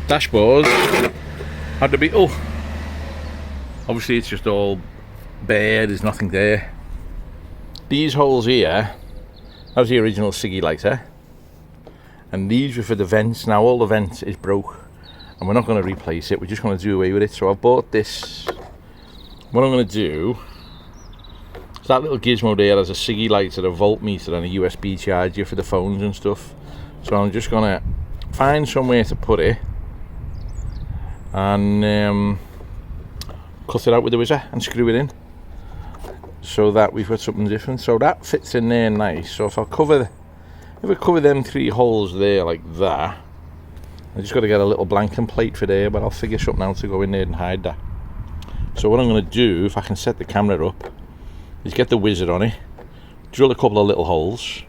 dashboard had the Beetle. Obviously it's just all bare, there's nothing there. These holes here, that was the original Siggy lighter, and these were for the vents. Now all the vents is broke and we're not going to replace it, we're just going to do away with it. So I've bought this. What I'm going to do is that little gizmo there has a Siggy lighter, a voltmeter and a USB charger for the phones and stuff. So I'm just going to find somewhere to put it and cut it out with the whizzer and screw it in, so that we've got something different. So that fits in there nice. So if I cover them 3 holes there like that, I just got to get a little blanking plate for there, but I'll figure something out to go in there and hide that. So what I'm going to do, if I can set the camera up, is get the whizzer on it, drill a couple of little holes,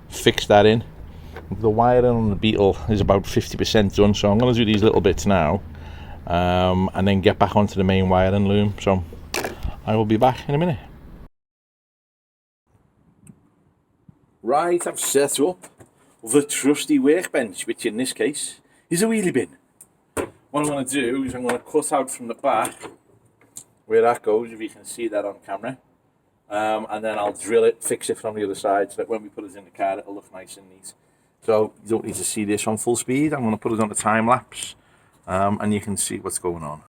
fix that in. The wiring on the Beetle is about 50% done, so I'm going to do these little bits now, and then get back onto the main wiring loom. So I will be back in a minute. Right, I've set up the trusty workbench, which in this case is a wheelie bin. What I'm going to do is I'm going to cut out from the back where that goes, if you can see that on camera, and then I'll drill it, fix it from the other side, so that when we put it in the car it'll look nice and neat. So you don't need to see this on full speed. I'm going to put it on a time lapse, and you can see what's going on.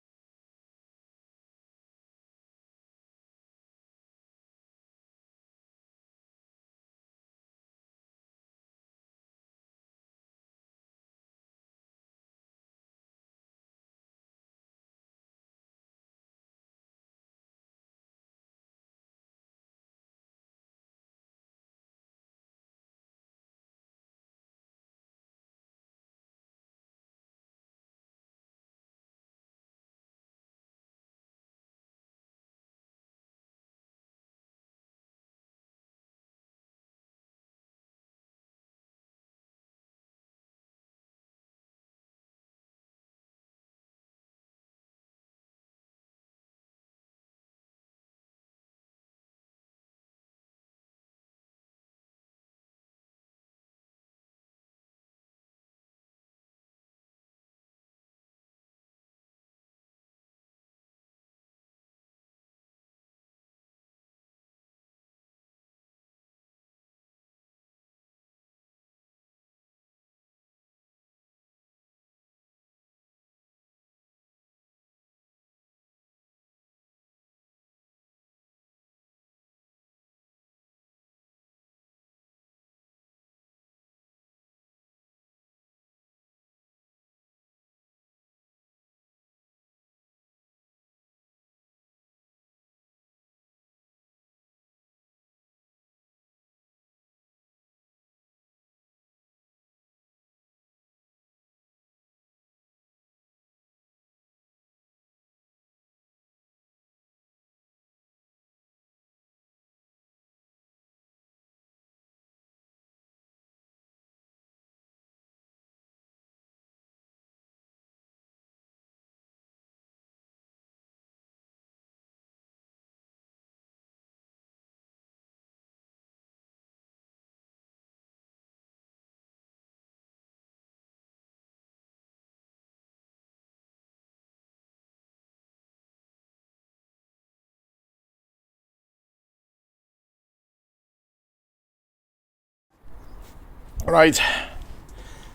Right,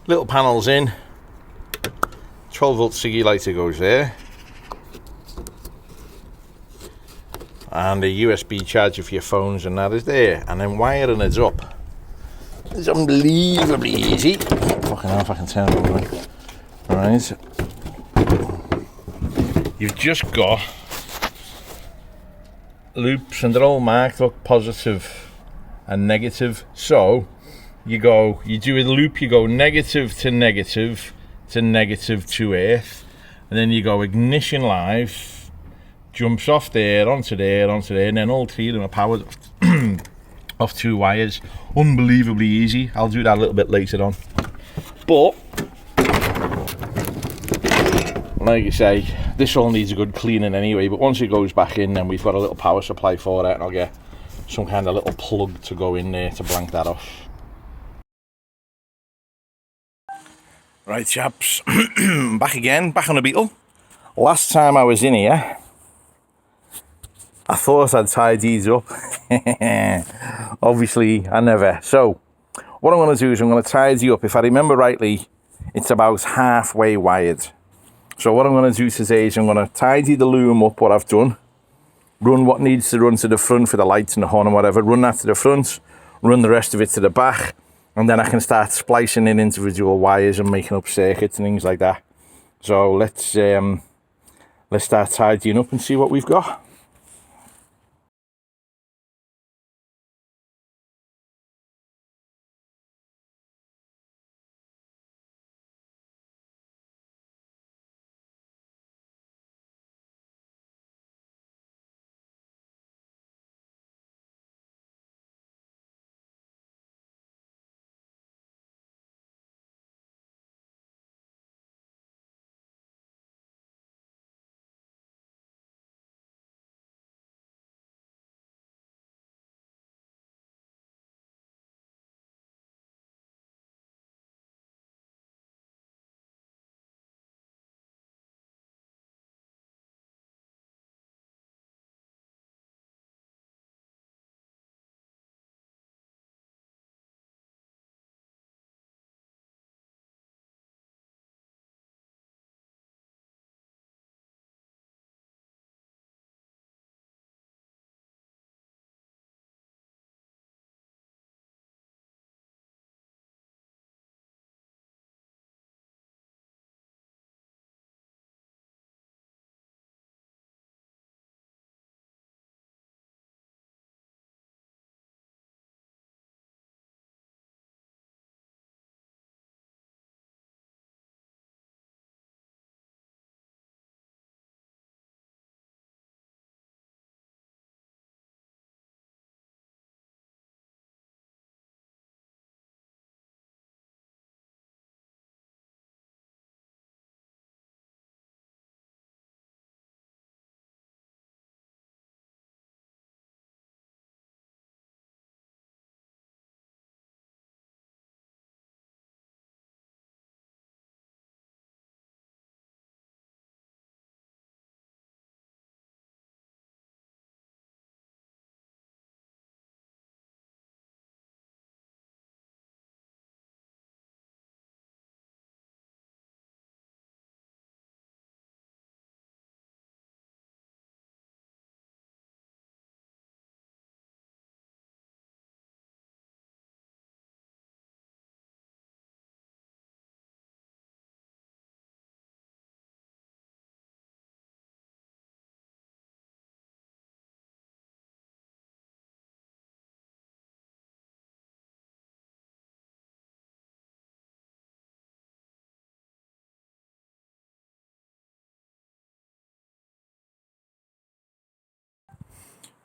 little panels in, 12 volt Siggy lighter goes there, and a USB charger for your phones and that is there, and then wiring it up is unbelievably easy. Fucking hell if I can turn it over. Right, you've just got loops and they're all marked up positive and negative. So you do a loop, you go negative to negative to earth, and then you go ignition live, jumps off there onto there, and then all 3 of them are powered off 2 wires. Unbelievably easy. I'll do that a little bit later on. But like you say, this all needs a good cleaning anyway, but once it goes back in, then we've got a little power supply for it, and I'll get some kind of little plug to go in there to blank that off. Right, chaps, back again, back on the Beetle. Last time I was in here, I thought I'd tied these up. Obviously, I never. So, what I'm going to do is I'm going to tidy up. If I remember rightly, it's about halfway wired. So what I'm going to do today is I'm going to tidy the loom up, what I've done. Run what needs to run to the front for the lights and the horn and whatever. Run that to the front, run the rest of it to the back. And then I can start splicing in individual wires and making up circuits and things like that. So let's start tidying up and see what we've got.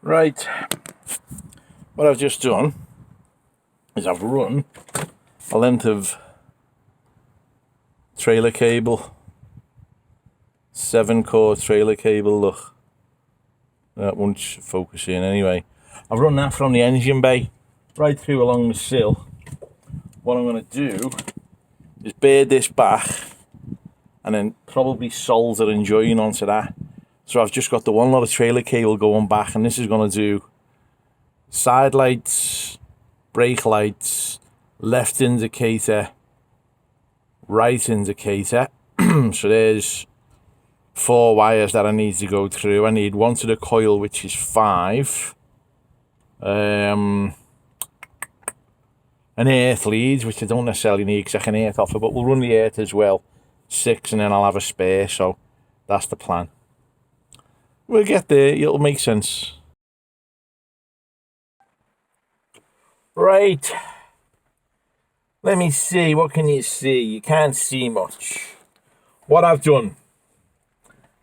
Right, what I've just done is I've run a length of trailer cable, 7-core trailer cable, look, that won't focus in anyway. I've run that from the engine bay right through along the sill. What I'm going to do is bear this back and then probably solder and join onto that. So I've just got the one lot of trailer cable going back, and this is going to do side lights, brake lights, left indicator, right indicator. So there's 4 wires that I need to go through. I need one to the coil, which is 5. An earth lead, which I don't necessarily need because I can earth off it, but we'll run the earth as well, 6, and then I'll have a spare. So that's the plan. We'll get there, it'll make sense. Right, let me see, what can you see? You can't see much. What I've done,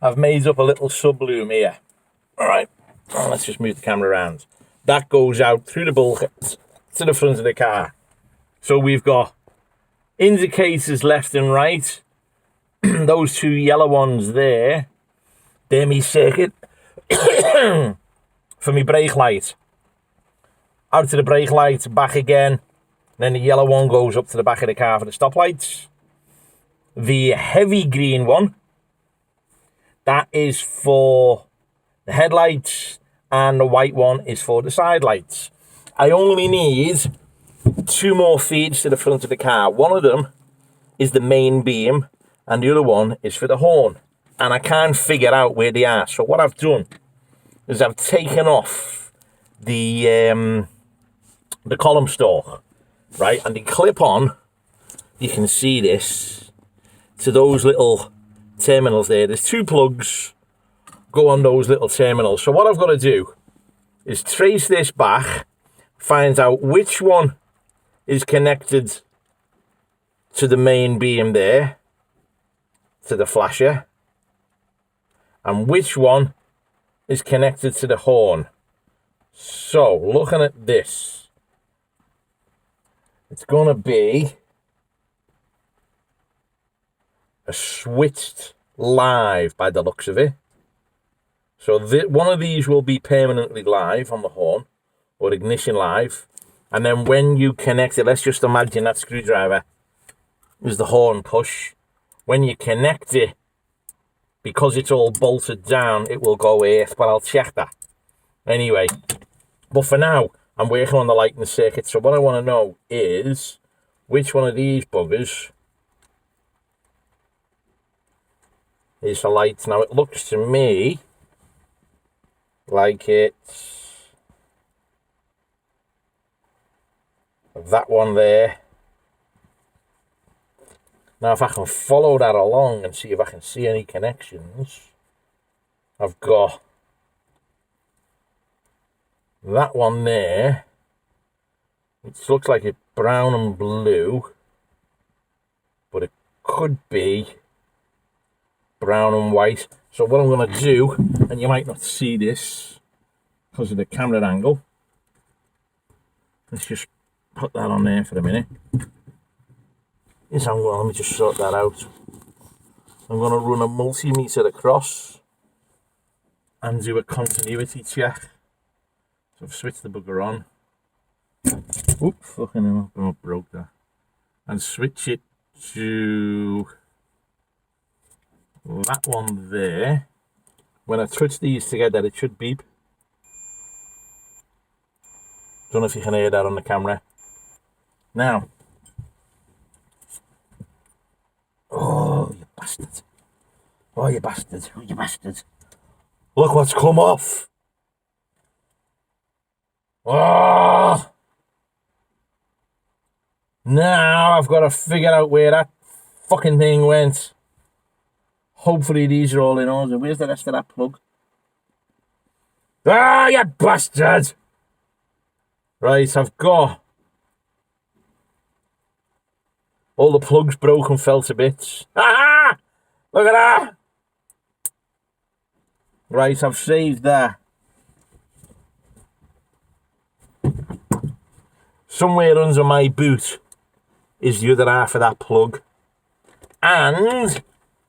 I've made up a little sub-loom here. Alright, let's just move the camera around. That goes out through the bulkhead to the front of the car. So we've got indicators left and right. Those 2 yellow ones there, they're me circuit for me brake light. Out to the brake light, back again. Then the yellow one goes up to the back of the car for the stoplights. The heavy green one, that is for the headlights, and the white one is for the side lights. I only need 2 more feeds to the front of the car. One of them is the main beam, and the other one is for the horn. And I can't figure out where they are. So what I've done is I've taken off the column stalk, right? And they clip on, you can see this, to those little terminals there. There's 2 plugs go on those little terminals. So what I've got to do is trace this back, find out which one is connected to the main beam there, to the flasher, and which one is connected to the horn. So looking at this, it's going to be a switched live by the looks of it. So one of these will be permanently live on the horn, or ignition live. And then when you connect it, let's just imagine that screwdriver is the horn push. When you connect it, because it's all bolted down, it will go earth, but I'll check that. Anyway, but for now, I'm working on the lighting circuit. So what I want to know is which one of these buggers is the lights. Now it looks to me like it's that one there. Now if I can follow that along and see if I can see any connections, I've got that one there, which looks like it's brown and blue, but it could be brown and white. So what I'm going to do, and you might not see this because of the camera angle, let's just put that on there for a minute. Let me just sort that out. I'm going to run a multimeter across and do a continuity check. So I've switched the bugger on. Oop, fucking hell, I broke that. And switch it to that one there. When I touch these together, it should beep. Don't know if you can hear that on the camera. Now, oh, you bastard. Oh, you bastard. Oh, you bastard. Look what's come off. Oh! Now I've got to figure out where that fucking thing went. Hopefully these are all in order. Where's the rest of that plug? Ah, you bastard! Right, I've got all the plugs broken, fell to bits. Ah! Look at that! Right, I've saved that. Somewhere under my boot is the other half of that plug. And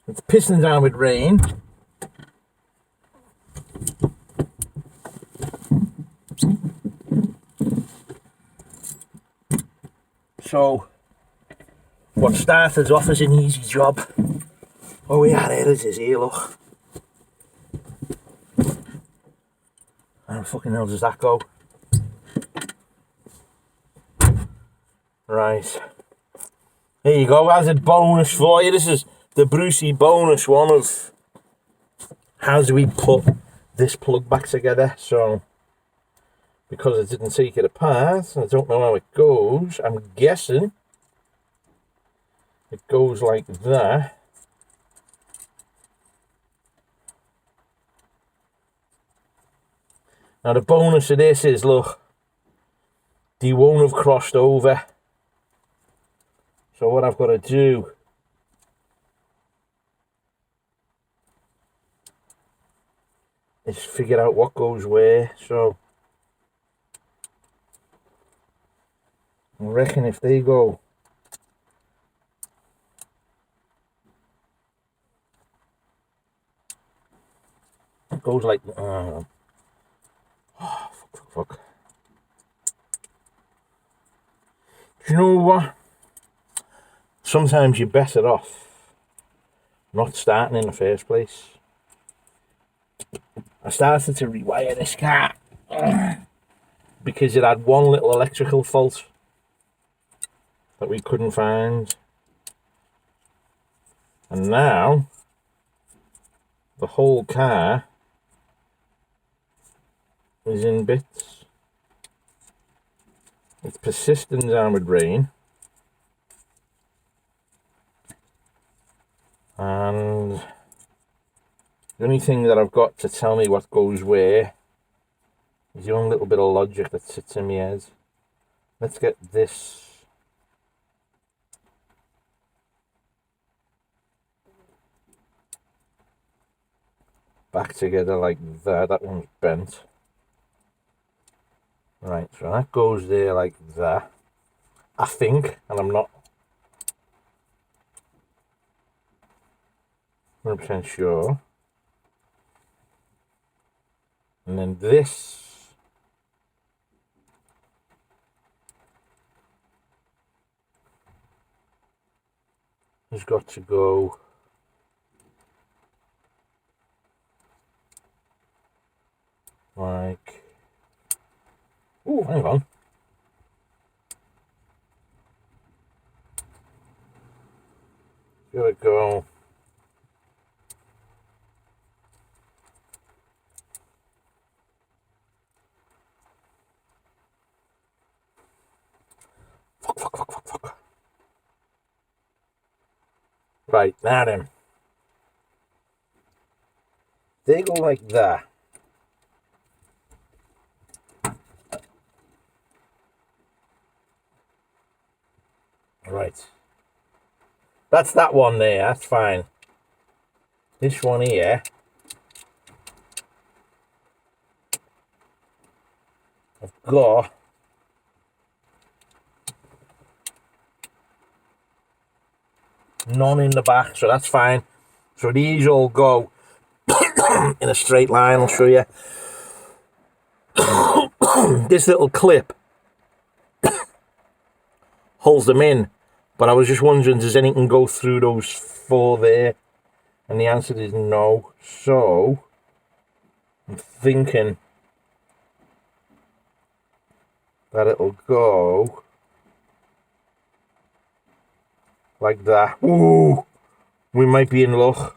it's pissing down with rain. So, what started off as an easy job. Oh yeah, there it is here, look. How the fucking hell does that go? Right. There you go, as a bonus for you. This is the Brucey bonus one of how do we put this plug back together. So, because I didn't take it apart, I don't know how it goes. I'm guessing it goes like that. Now the bonus of this is, look, they won't have crossed over. So what I've got to do is figure out what goes where. So I reckon if they go it goes like fuck. Do you know what? Sometimes you're better off not starting in the first place. I started to rewire this car because it had one little electrical fault that we couldn't find. And now the whole car is in bits. It's persistent armoured rain. And the only thing that I've got to tell me what goes where is the only little bit of logic that sits in my head. Let's get this back together like that. That one's bent. Right, so that goes there like that, I think, and I'm not 100% sure. And then this has got to go like, oh, hang on. Here we go. Fuck. Right, now then. They go like that. Right. That's that one there, that's fine. This one here, I've got none in the back, so that's fine. So these all go in a straight line, I'll show you. This little clip holds them in, but I was just wondering, does anything go through those four there? And the answer is no. So I'm thinking that it'll go like that. Ooh, we might be in luck.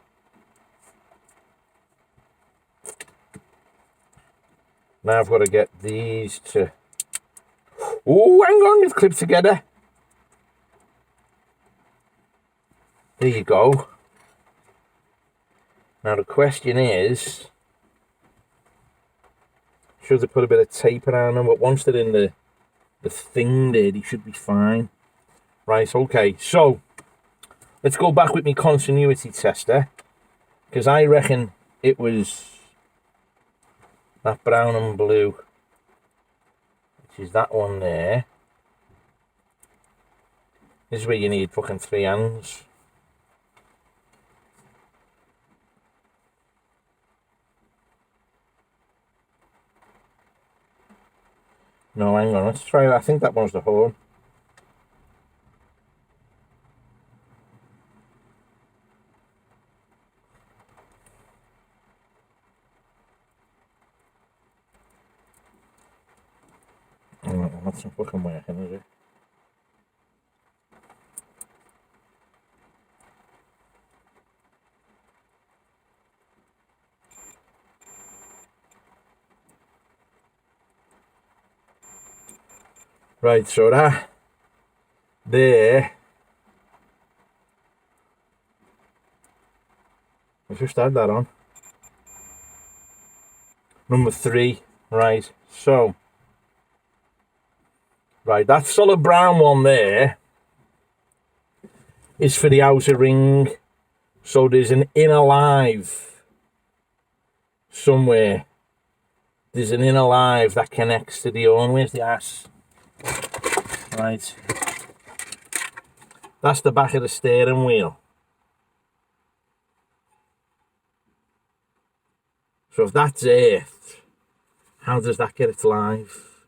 Now I've got to get these to... Oh, hang on, they've clipped together. There you go. Now the question is, should they put a bit of tape around them? But once they're in the thing there, they should be fine. Right, okay, so let's go back with my continuity tester, because I reckon it was that brown and blue, which is that one there. This is where you need fucking 3 hands. No, hang on, let's try that. I think that one's the horn. Oh, that's some fucking working, is it? Right, so that there, let's just add that on. Number 3, right, so, right, that solid brown one there is for the outer ring. So there's an inner live somewhere. There's an inner live that connects to the horn. Where's the ass? Right, that's the back of the steering wheel. So if that's earthed, how does that get it live?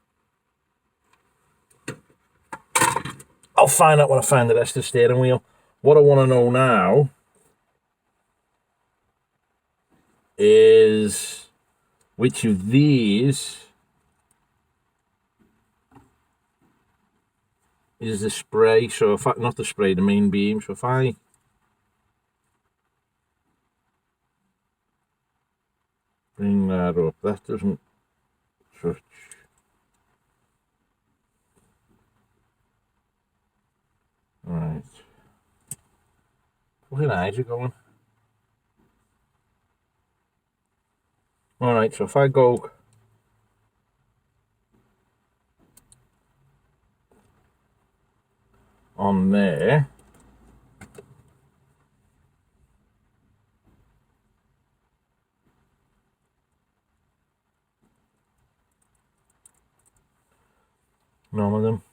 I'll find out when I find the rest of the steering wheel. What I want to know now is which of these is the spray. So if I, not the spray, the main beam. So if I bring that up, that doesn't touch. Right. Look at eyes are going. Alright, so if I go on there, none of them.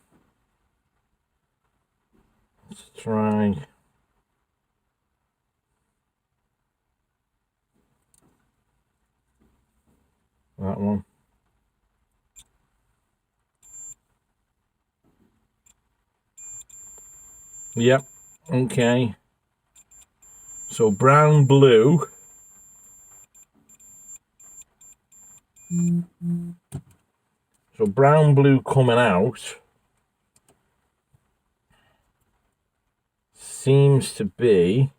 Let's try that one. Yep, okay. So brown, blue. So brown, blue coming out seems to be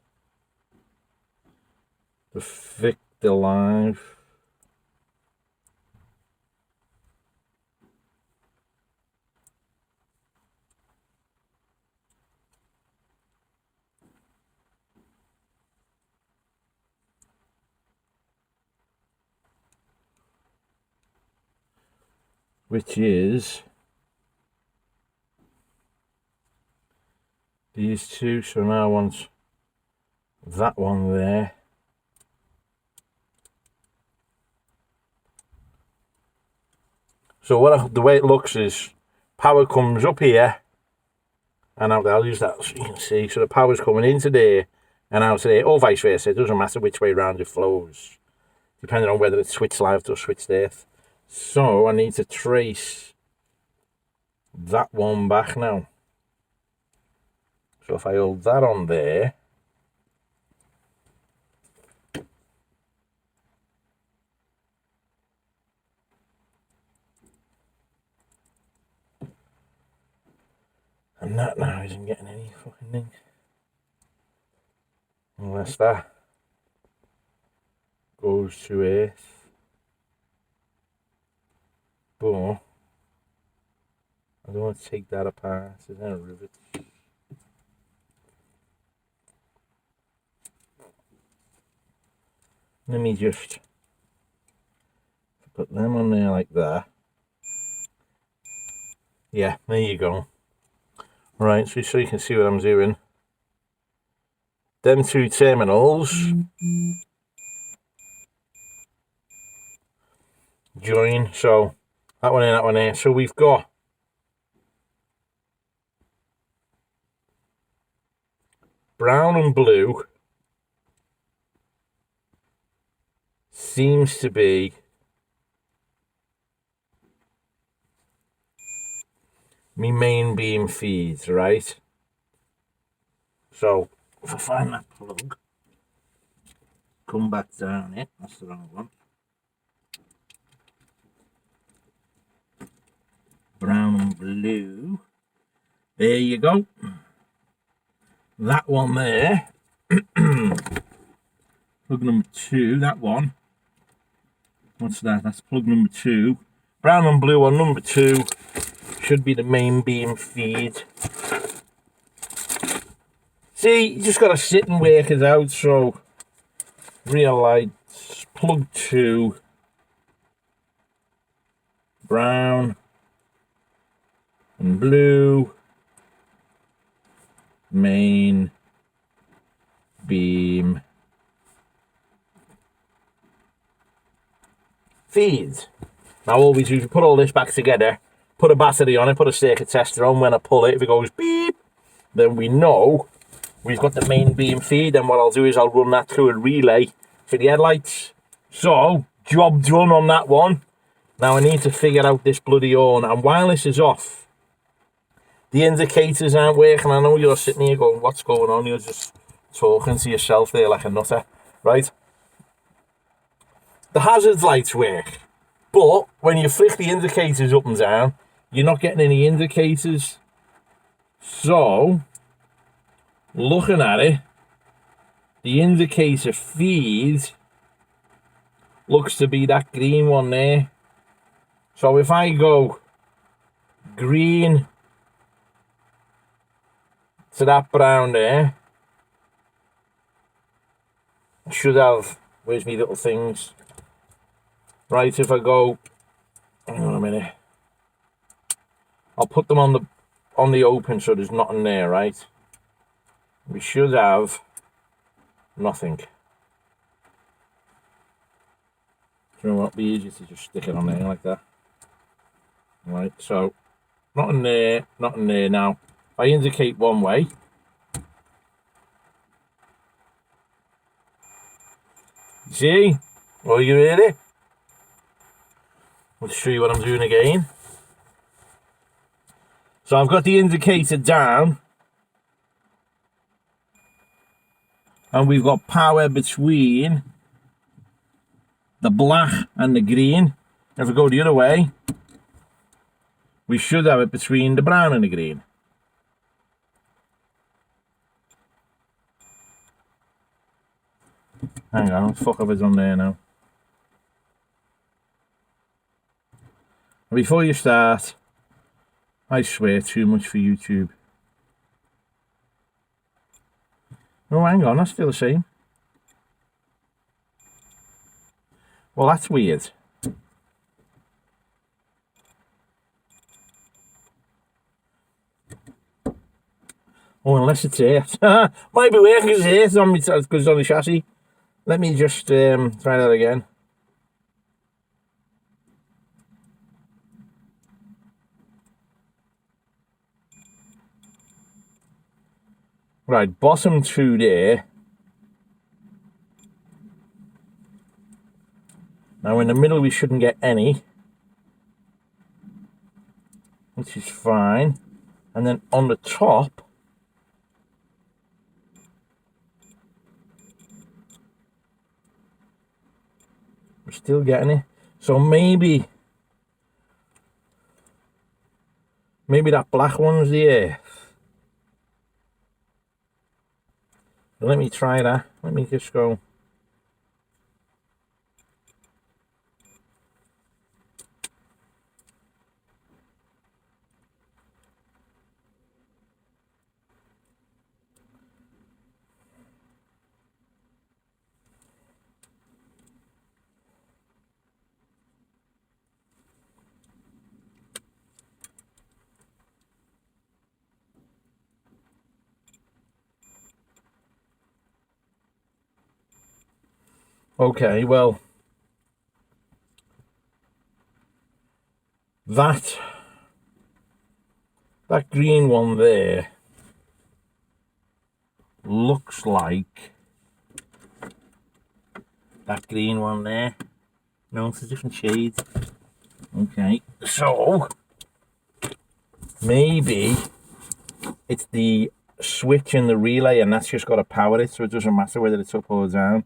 the Victor Live. Which is these two. So now I want that one there. So the way it looks is power comes up here and out there. I'll use that so you can see. So the power's coming into there and out there, or vice versa. It doesn't matter which way around it flows, depending on whether it's switched live or switched earth. So I need to trace that one back now. So if I hold that on there, and that now isn't getting any fucking thing. Unless that goes to earth. But I don't want to take that apart. Is that a rivet? Let me just put them on there like that. Yeah, there you go. Right, so you can see what I'm doing. Them two terminals join. So that one in, that one in. So we've got brown and blue seems to be my main beam feeds, right? So if I find that plug, come back down it. That's the wrong one. Brown and blue. There you go. That one there. Plug number 2, that one. What's that? That's plug number 2. Brown and blue on number 2 should be the main beam feed. See, you just got to sit and work it out. So, real lights, plug 2, brown and blue, main beam feeds. Now all we do is put all this back together, put a battery on it, put a circuit tester on. When I pull it, if it goes beep, then we know we've got the main beam feed. And what I'll do is I'll run that through a relay for the headlights. So, job done on that one. Now I need to figure out this bloody horn, and while this is off, the indicators aren't working. I know you're sitting here going, what's going on? You're just talking to yourself there like a nutter, right? the hazard lights work, but when you flick the indicators up and down, you're not getting any indicators. So, looking at it, the indicator feed looks to be that green one there. So if I go green to that brown there, I should have, where's my little things? Right, if I go, hang on a minute, I'll put them on the open so there's nothing there, right? We should have nothing. You know what, it'd be easier to just stick it on there like that. Right, so nothing there, nothing there. Now, if I indicate one way, see? Are you ready? I'll show you what I'm doing again. So I've got the indicator down, and we've got power between the black and the green. If we go the other way, we should have it between the brown and the green. Hang on, what the fuck have I done there now? Before you start, I swear too much for YouTube. Oh, hang on, that's still the same. Well, that's weird. Oh, unless it's it. Might be working because it's on me, because it's on the chassis. Let me just try that again. Right, bottom two there. Now in the middle we shouldn't get any, which is fine. And then on the top, we're still getting it. So maybe that black one's there. Let me try that. Let me just go. Okay, well, that green one there looks like that green one there. No, it's a different shade. Okay, so maybe it's the switch in the relay and that's just got to power it, so it doesn't matter whether it's up or down.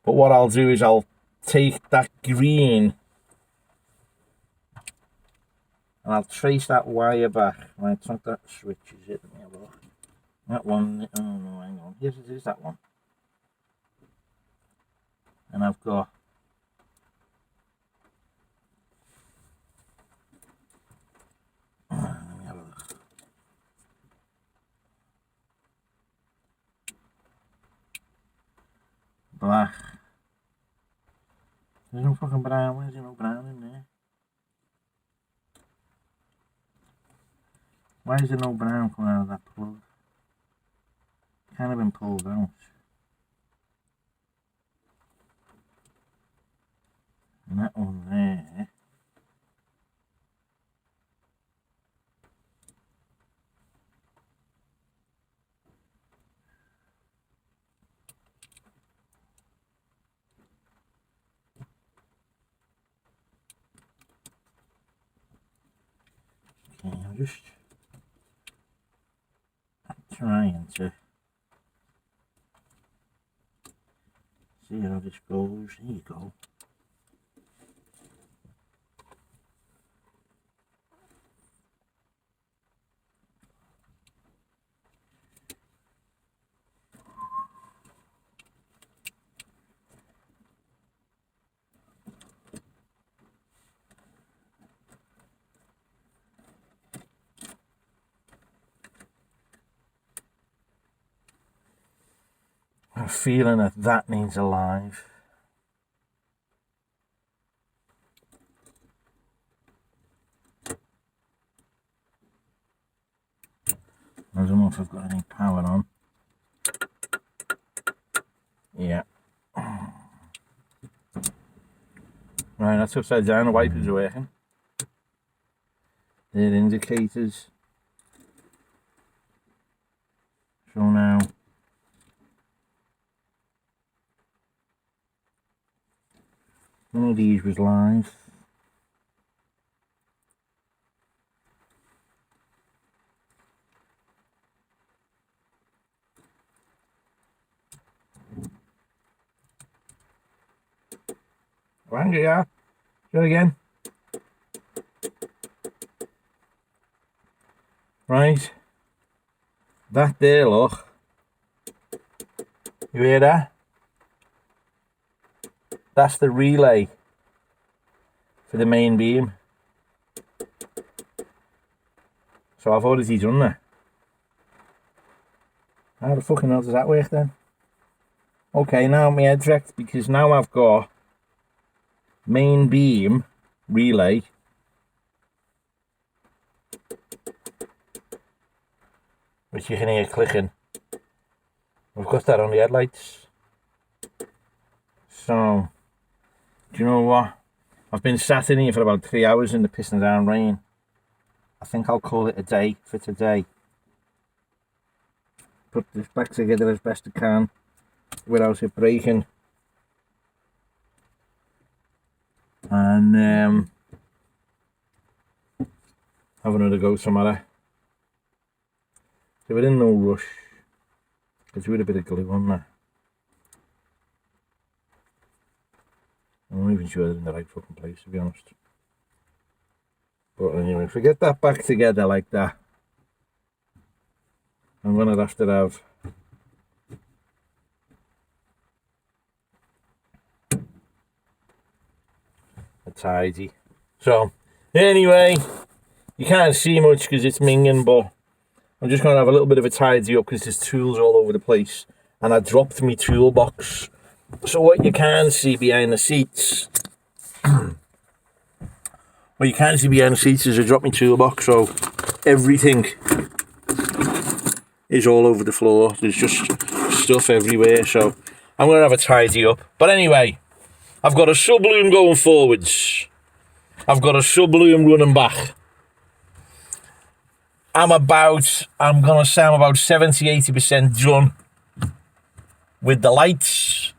But what I'll do is I'll take that green and I'll trace that wire back. Right, it's not that switch, is it? Let me have a look. That one, oh no, hang on. Yes, it is that one. And I've got let me have a look. Black. There's no fucking brown. Where's there no brown in there? Why is there no brown coming out of that plug? Kind of been pulled out. And that one there. Okay, I'm just trying to see how this goes. There you go. a feeling that that needs alive. I don't know if I've got any power on. Yeah. Right, that's upside down. The wipers are working. They're indicators. So now, one of these was live. Angry, yeah. Do it again. Right. That there, look. You hear that? That's the relay for the main beam. So I've already done that. How the fucking hell does that work then? Okay, now my head's wrecked because now I've got main beam relay which you can hear clicking. We've got that on the headlights. So, do you know what? I've been sat in here for about 3 hours in the pissing down rain. I think I'll call it a day for today. Put this back together as best I can without it breaking. And have another go tomorrow. So we're in no rush. Because we're a bit of glue on there. I'm not even sure they're in the right fucking place, to be honest. But anyway, if we get that back together like that, I'm going to have a tidy. So, anyway, you can't see much because it's minging, but I'm just going to have a little bit of a tidy up because there's tools all over the place. And I dropped my toolbox. So what you can see behind the seats, is I dropped my toolbox, so everything is all over the floor. There's just stuff everywhere, so I'm going to have a tidy up. But anyway, I've got a subloom going forwards. I've got a subloom running back. I'm going to say I'm about 70-80% done with the lights.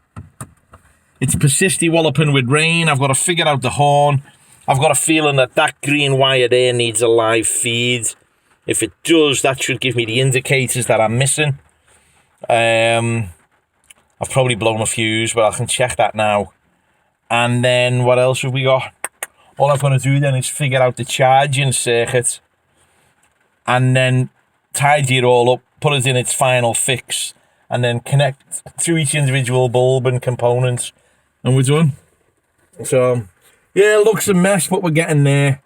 It's persisty walloping with rain. I've got to figure out the horn. I've got a feeling that green wire there needs a live feed. If it does, that should give me the indicators that I'm missing. I've probably blown a fuse, but I can check that now. And then what else have we got? All I've got to do then is figure out the charging circuit and then tidy it all up, put it in its final fix, and then connect to each individual bulb and component, and we're done. So, yeah, it looks a mess, but we're getting there.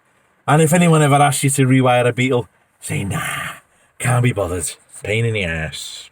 And if anyone ever asks you to rewire a Beetle, say, nah, can't be bothered. Pain in the ass.